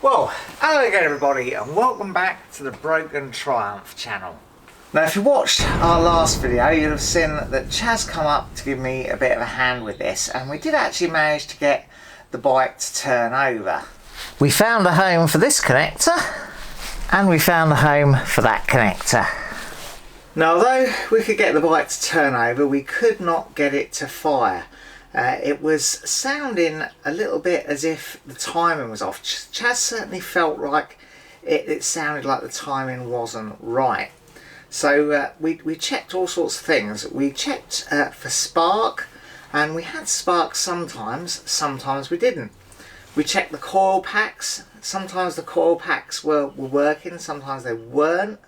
Well, hello again everybody and welcome back to the Broken Triumph channel. Now if you watched our last video you'll have seen that Chaz come up to give me a bit of a hand with this, and we did actually manage to get the bike to turn over. We found a home for this connector and we found a home for that connector. Now although we could get the bike to turn over, we could not get it to fire. It was sounding a little bit as if the timing was off. Chaz certainly felt like it sounded like the timing wasn't right. So we checked all sorts of things. We checked for spark, and we had spark sometimes we didn't. We checked the coil packs. Sometimes the coil packs were working, sometimes they weren't.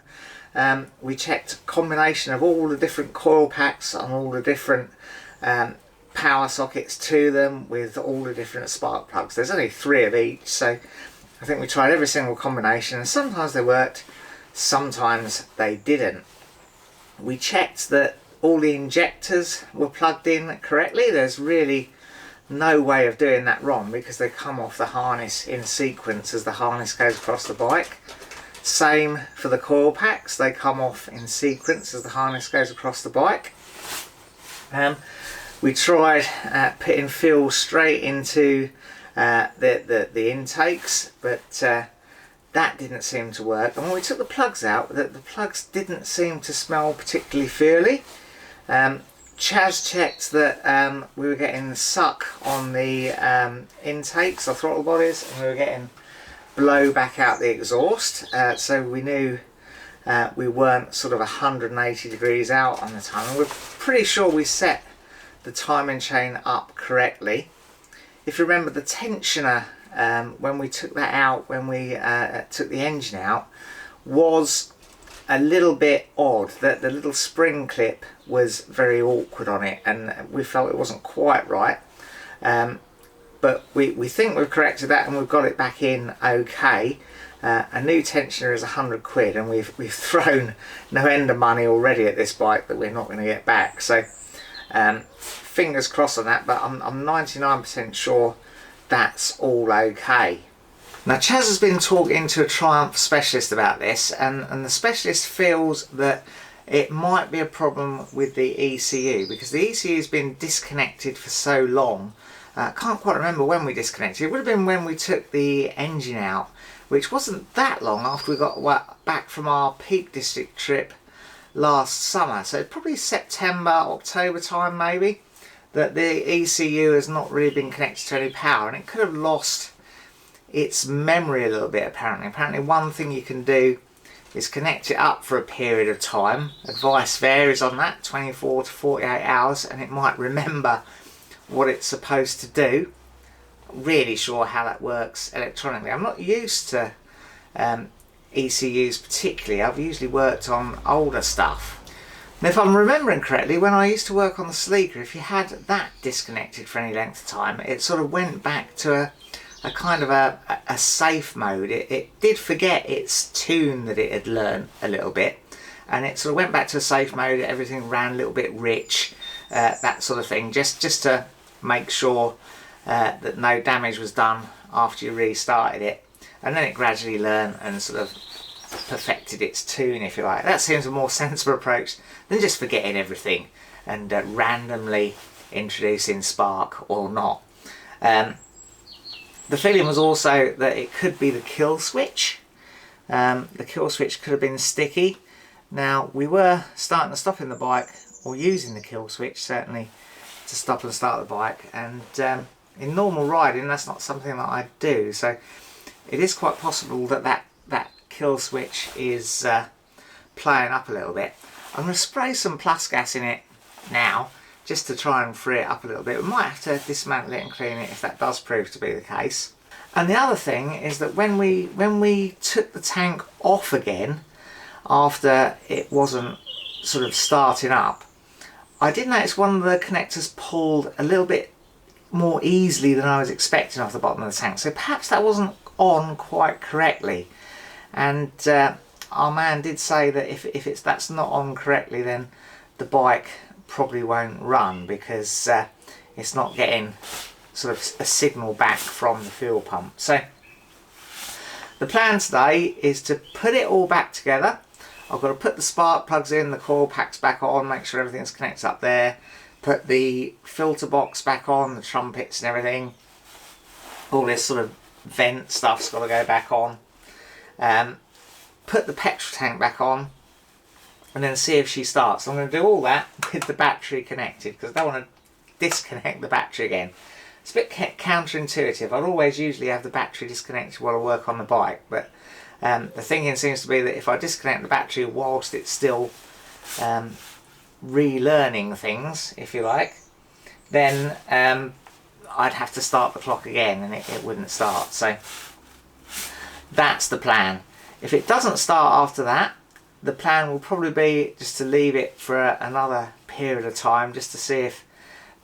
We checked combination of all the different coil packs and all the different power sockets to them with all the different spark plugs. There's only 3 of each, so I think we tried every single combination, and sometimes they worked, sometimes they didn't. We checked that all the injectors were plugged in correctly. There's really no way of doing that wrong because they come off the harness in sequence as the harness goes across the bike. Same for the coil packs, they come off in sequence as the harness goes across the bike. We tried putting fuel straight into the intakes, but that didn't seem to work. And when we took the plugs out, the plugs didn't seem to smell particularly fuely. Chaz checked that we were getting suck on the intakes or throttle bodies, and we were getting blow back out the exhaust. So we knew we weren't sort of 180 degrees out on the time. And we're pretty sure we set the timing chain up correctly. If you remember, the tensioner, when we took that out, when we took the engine out, was a little bit odd. That the little spring clip was very awkward on it, and we felt it wasn't quite right. But we think we've corrected that and we've got it back in okay. A new tensioner is 100 quid, and we've thrown no end of money already at this bike that we're not going to get back. So fingers crossed on that, but I'm 99% sure that's all okay. Now Chaz has been talking to a Triumph specialist about this, and the specialist feels that it might be a problem with the ECU because the ECU has been disconnected for so long. I can't quite remember when we disconnected. It would have been when we took the engine out, which wasn't that long after we got back from our Peak District trip last summer. So probably September, October time maybe, that the ECU has not really been connected to any power, and it could have lost its memory a little bit apparently. Apparently one thing you can do is connect it up for a period of time. Advice varies on that, 24 to 48 hours, and it might remember what it's supposed to do. Really sure how that works electronically. I'm not used to ECUs particularly. I've usually worked on older stuff. Now if I'm remembering correctly, when I used to work on the Sleeker, if you had that disconnected for any length of time, it sort of went back to a kind of a safe mode. It did forget its tune that it had learned a little bit, and it sort of went back to a safe mode. Everything ran a little bit rich, that sort of thing, just to make sure that no damage was done after you restarted it. And then it gradually learned and sort of perfected its tune, if you like. That seems a more sensible approach than just forgetting everything and randomly introducing spark or not. The feeling was also that it could be the kill switch. The kill switch could have been sticky. Now we were starting to stop in the bike, or using the kill switch certainly to stop and start the bike, and in normal riding that's not something that I do, so it is quite possible that that kill switch is playing up a little bit. I'm going to spray some plus gas in it now just to try and free it up a little bit. We might have to dismantle it and clean it if that does prove to be the case. And the other thing is that when we took the tank off again after it wasn't sort of starting up, I did notice one of the connectors pulled a little bit more easily than I was expecting off the bottom of the tank, so perhaps that wasn't on quite correctly. And our man did say that if that's not on correctly, then the bike probably won't run because it's not getting sort of a signal back from the fuel pump. So the plan today is to put it all back together. I've got to put the spark plugs in, the coil packs back on, make sure everything's connected up there, put the filter box back on, the trumpets and everything. All this sort of vent stuff's got to go back on. Put the petrol tank back on, and then see if she starts. I'm going to do all that with the battery connected, because I don't want to disconnect the battery again. It's a bit counterintuitive. I'd always usually have the battery disconnected while I work on the bike, but the thinking seems to be that if I disconnect the battery whilst it's still relearning things, if you like, then I'd have to start the clock again and it wouldn't start. So that's the plan. If it doesn't start after that, the plan will probably be just to leave it for another period of time, just to see if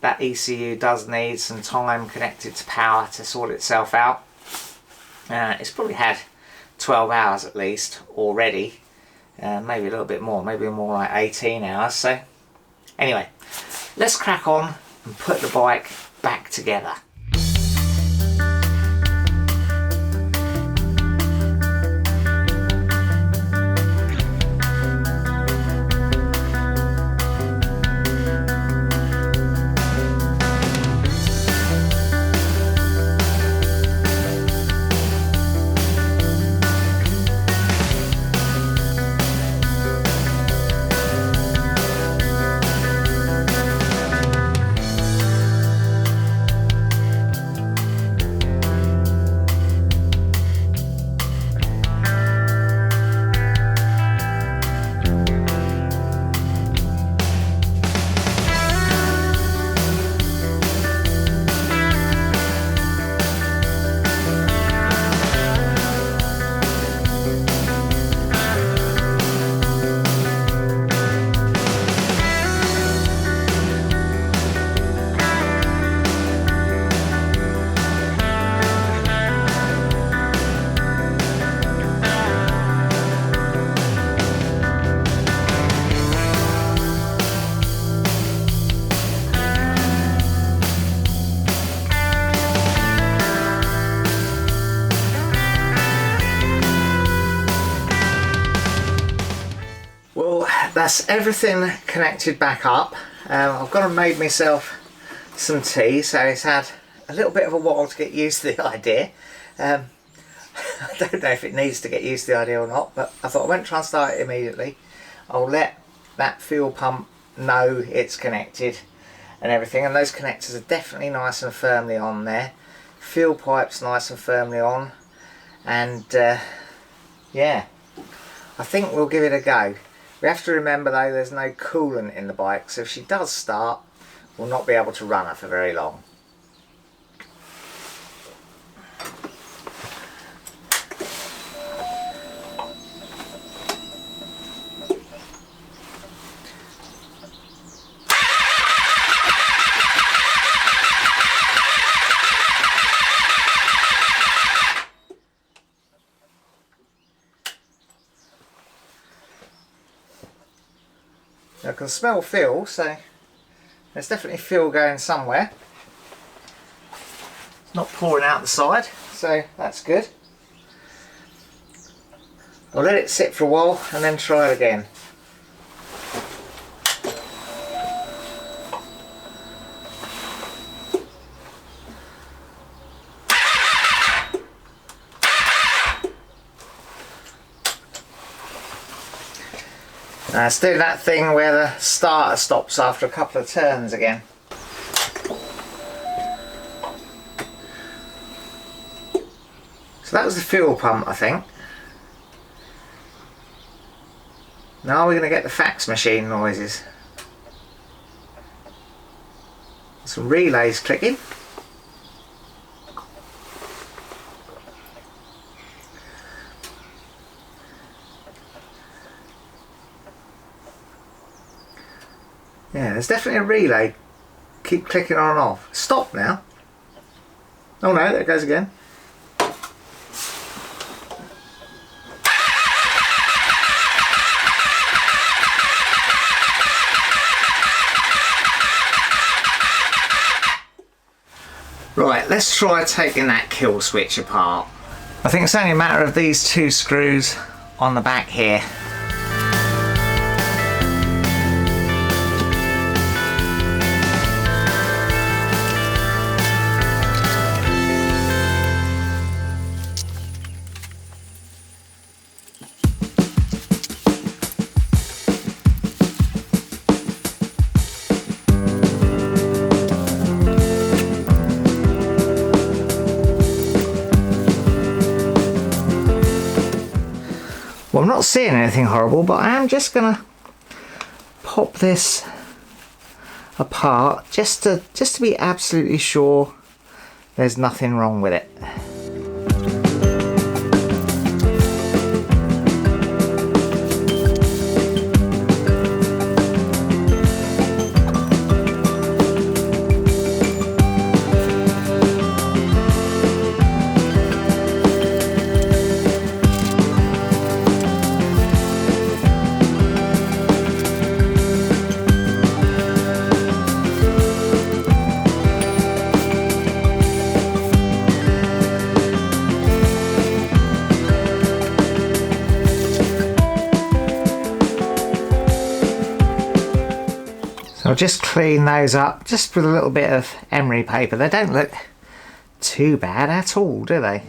that ECU does need some time connected to power to sort itself out. It's probably had 12 hours at least already, maybe a little bit more, maybe more like 18 hours. So anyway, let's crack on and put the bike back together. That's everything connected back up. I've gone and made myself some tea, so it's had a little bit of a while to get used to the idea. I don't know if it needs to get used to the idea or not, but I thought I won't try and start it immediately. I'll let that fuel pump know it's connected and everything, and those connectors are definitely nice and firmly on there. Fuel pipe's nice and firmly on, and yeah, I think we'll give it a go. We have to remember though, there's no coolant in the bike, so if she does start, we'll not be able to run her for very long. I can smell fuel, so there's definitely fuel going somewhere. It's not pouring out the side, so that's good. I'll let it sit for a while and then try it again. Now let's do that thing where the starter stops after a couple of turns again. So that was the fuel pump, I think. Now we're going to get the fax machine noises. Some relays clicking. Yeah, there's definitely a relay. Keep clicking on and off. Stop now. Oh no, there it goes again. Right, let's try taking that kill switch apart. I think it's only a matter of these two screws on the back here. Well, I'm not seeing anything horrible, but I am just gonna pop this apart just to be absolutely sure there's nothing wrong with it. I'll just clean those up just with a little bit of emery paper. They don't look too bad at all, do they?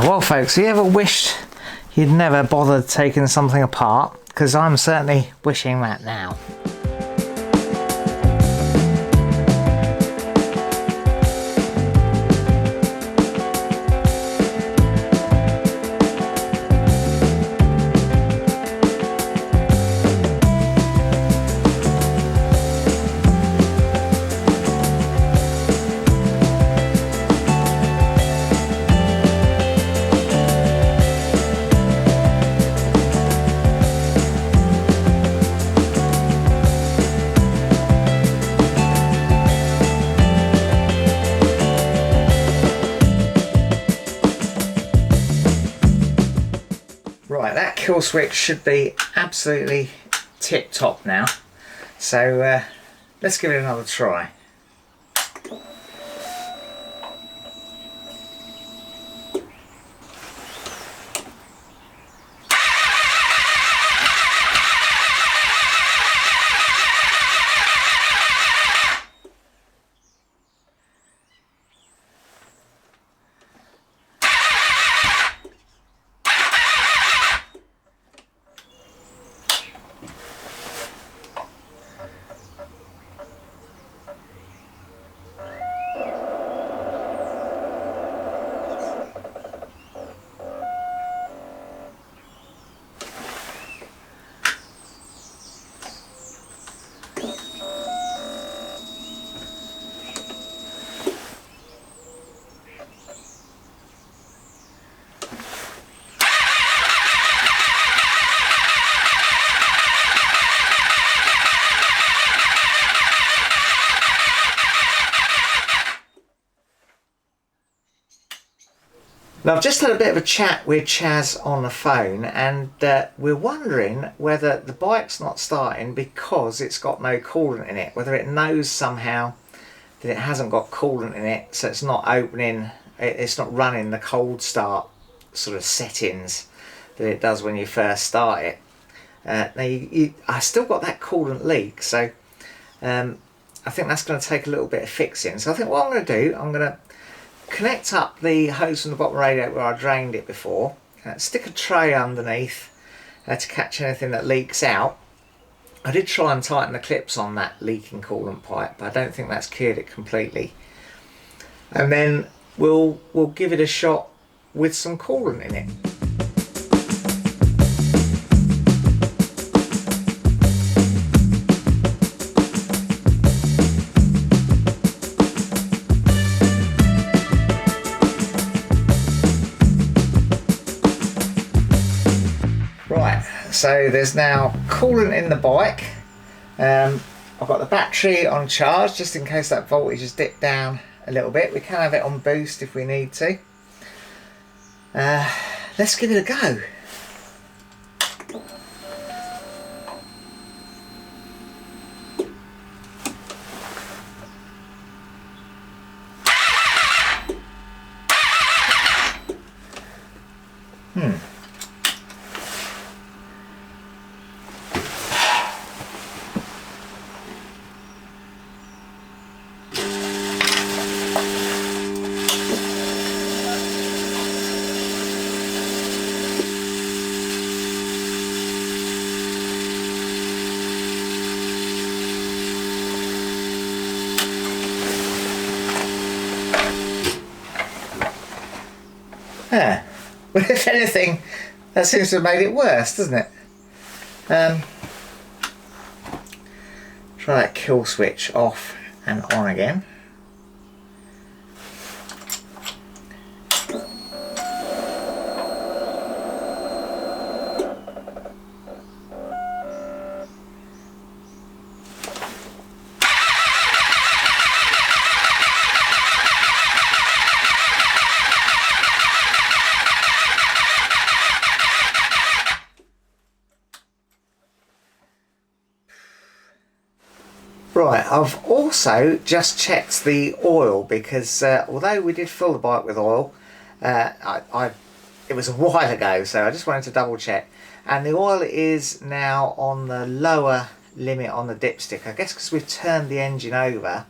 Well folks, you ever wished you'd never bothered taking something apart? Because I'm certainly wishing that now. Right, that kill switch should be absolutely tip top now, so let's give it another try. Now I've just had a bit of a chat with Chaz on the phone, and we're wondering whether the bike's not starting because it's got no coolant in it, whether it knows somehow that it hasn't got coolant in it, so it's not opening, it's not running the cold start sort of settings that it does when you first start it. Now I still got that coolant leak, so I think that's going to take a little bit of fixing. So I think what I'm going to do, I'm going to connect up the hose from the bottom radiator where I drained it before, stick a tray underneath to catch anything that leaks out. I did try and tighten the clips on that leaking coolant pipe, but I don't think that's cured it completely. And then we'll give it a shot with some coolant in it. Right, so there's now coolant in the bike. I've got the battery on charge just in case that voltage has dipped down a little bit. We can have it on boost if we need to. Let's give it a go. Yeah. Well, if anything, that seems to have made it worse, doesn't it? Try that kill switch off and on again. Right, I've also just checked the oil because although we did fill the bike with oil, it was a while ago, so I just wanted to double check. And the oil is now on the lower limit on the dipstick, I guess because we've turned the engine over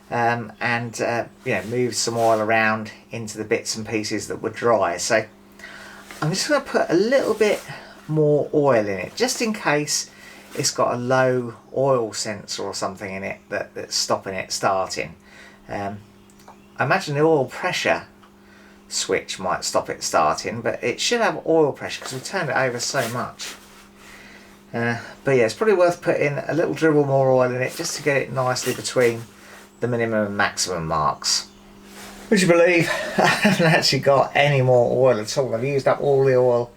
and you know, moved some oil around into the bits and pieces that were dry. So I'm just going to put a little bit more oil in it, just in case it's got a low oil sensor or something in it that's stopping it starting. I imagine the oil pressure switch might stop it starting, but it should have oil pressure because we turned it over so much. But yeah, it's probably worth putting a little dribble more oil in it just to get it nicely between the minimum and maximum marks. Would you believe I haven't actually got any more oil at all? I've used up all the oil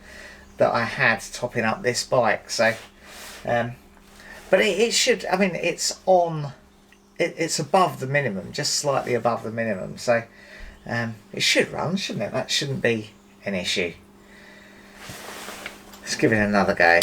that I had topping up this bike, so but it should, I mean, it's above the minimum, just slightly above the minimum, so it should run, shouldn't it? That shouldn't be an issue. Let's give it another go.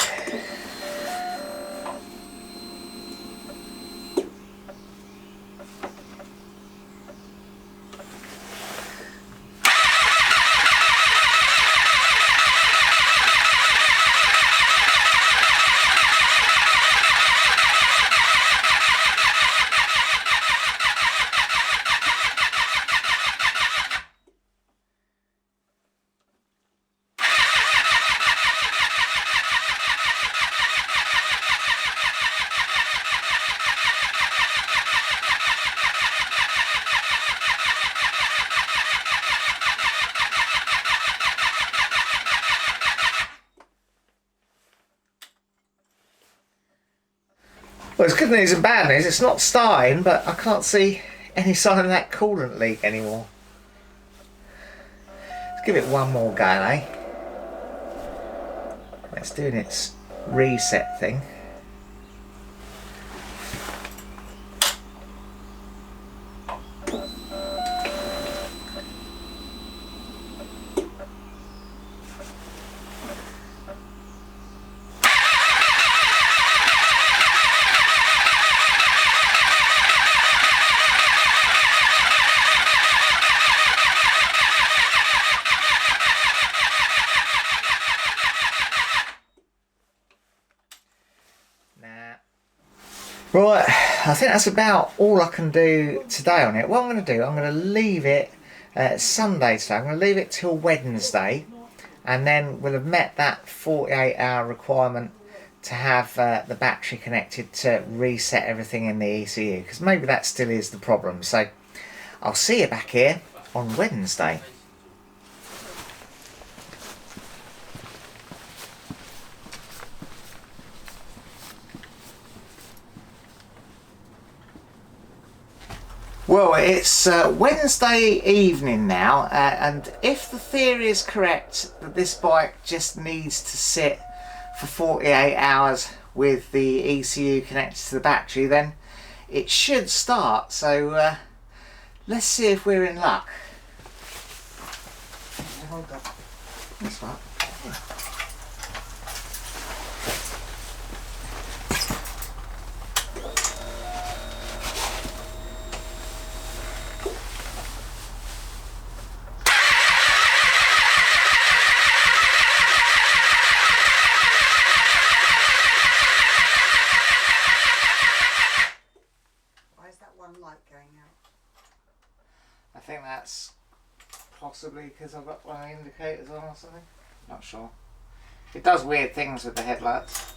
Well, it's good news and bad news. It's not starting, but I can't see any sign of that coolant leak anymore. Let's give it one more go, eh? It's doing its reset thing. Right, I think that's about all I can do today on it. What I'm going to do, I'm going to leave it Sunday today. I'm going to leave it till Wednesday, and then we'll have met that 48-hour requirement to have the battery connected to reset everything in the ECU, because maybe that still is the problem. So I'll see you back here on Wednesday. Well, it's Wednesday evening now, and if the theory is correct that this bike just needs to sit for 48 hours with the ECU connected to the battery, then it should start. So let's see if we're in luck. Hold on. This one. Light going out. I think that's possibly because I've got one of the indicators on or something. Not sure. It does weird things with the headlights.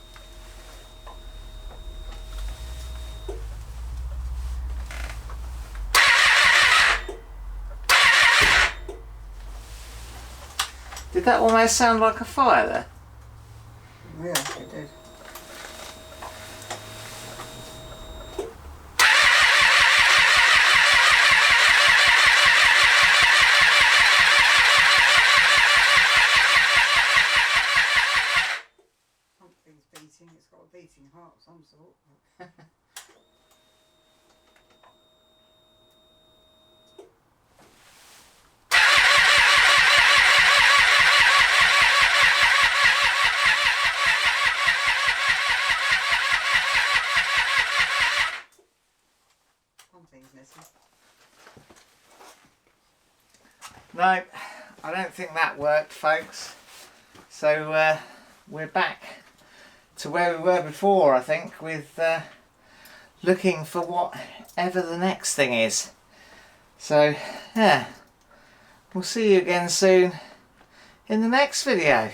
Did that almost sound like a fire there? Yeah, it did. It's got a beating heart of some sort. Something's missing. No, I don't think that worked, folks. So we're back to where we were before, I think, with looking for whatever the next thing is. So yeah, we'll see you again soon in the next video.